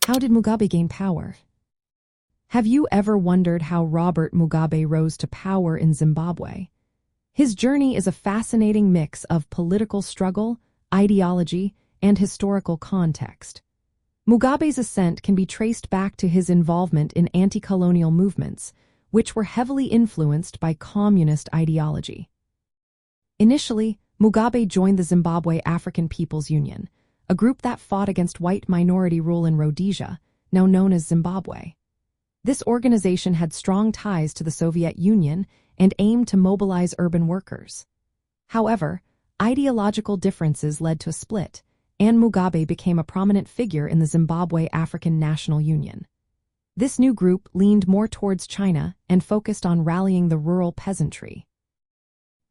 How did Mugabe gain power? Have you ever wondered how Robert Mugabe rose to power in Zimbabwe? His journey is a fascinating mix of political struggle, ideology, and historical context. Mugabe's ascent can be traced back to his involvement in anti-colonial movements, which were heavily influenced by communist ideology. Initially, Mugabe joined the Zimbabwe African People's Union, a group that fought against white minority rule in Rhodesia, now known as Zimbabwe. This organization had strong ties to the Soviet Union and aimed to mobilize urban workers. However, ideological differences led to a split, and Mugabe became a prominent figure in the Zimbabwe African National Union. This new group leaned more towards China and focused on rallying the rural peasantry.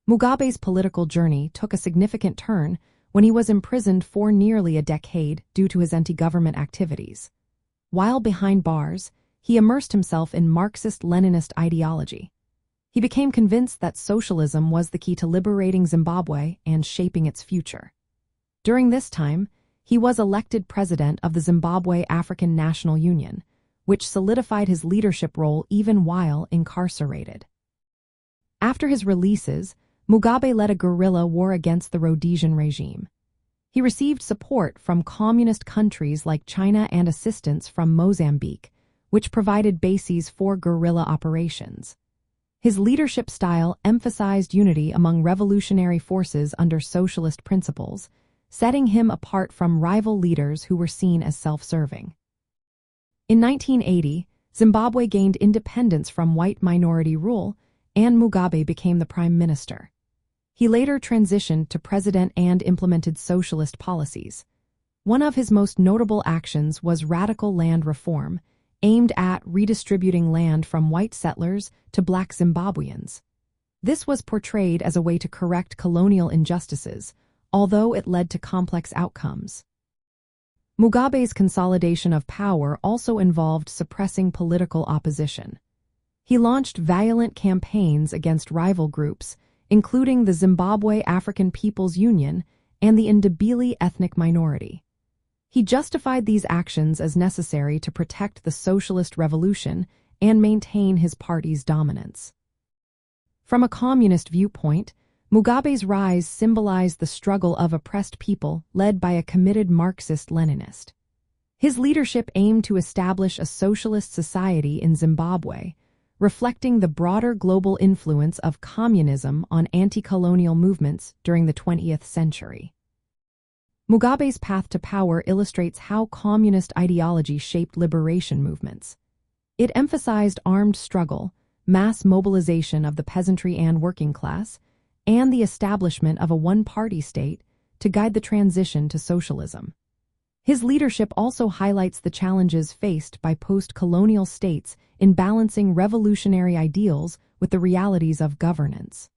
Mugabe's political journey took a significant turn when he was imprisoned for nearly a decade due to his anti-government activities. While behind bars, he immersed himself in Marxist-Leninist ideology. He became convinced that socialism was the key to liberating Zimbabwe and shaping its future. During this time, he was elected president of the Zimbabwe African National Union, which solidified his leadership role even while incarcerated. After his releases, Mugabe led a guerrilla war against the Rhodesian regime. He received support from communist countries like China and assistance from Mozambique, which provided bases for guerrilla operations. His leadership style emphasized unity among revolutionary forces under socialist principles, setting him apart from rival leaders who were seen as self-serving. In 1980, Zimbabwe gained independence from white minority rule, and Mugabe became the prime minister. He later transitioned to president and implemented socialist policies. One of his most notable actions was radical land reform, aimed at redistributing land from white settlers to black Zimbabweans. This was portrayed as a way to correct colonial injustices, although it led to complex outcomes. Mugabe's consolidation of power also involved suppressing political opposition. He launched violent campaigns against rival groups, including the Zimbabwe African People's Union and the Ndebele ethnic minority. He justified these actions as necessary to protect the socialist revolution and maintain his party's dominance. From a communist viewpoint, Mugabe's rise symbolized the struggle of oppressed people led by a committed Marxist-Leninist. His leadership aimed to establish a socialist society in Zimbabwe, reflecting the broader global influence of communism on anti-colonial movements during the 20th century. Mugabe's path to power illustrates how communist ideology shaped liberation movements. It emphasized armed struggle, mass mobilization of the peasantry and working class, and the establishment of a one-party state to guide the transition to socialism. His leadership also highlights the challenges faced by post-colonial states in balancing revolutionary ideals with the realities of governance.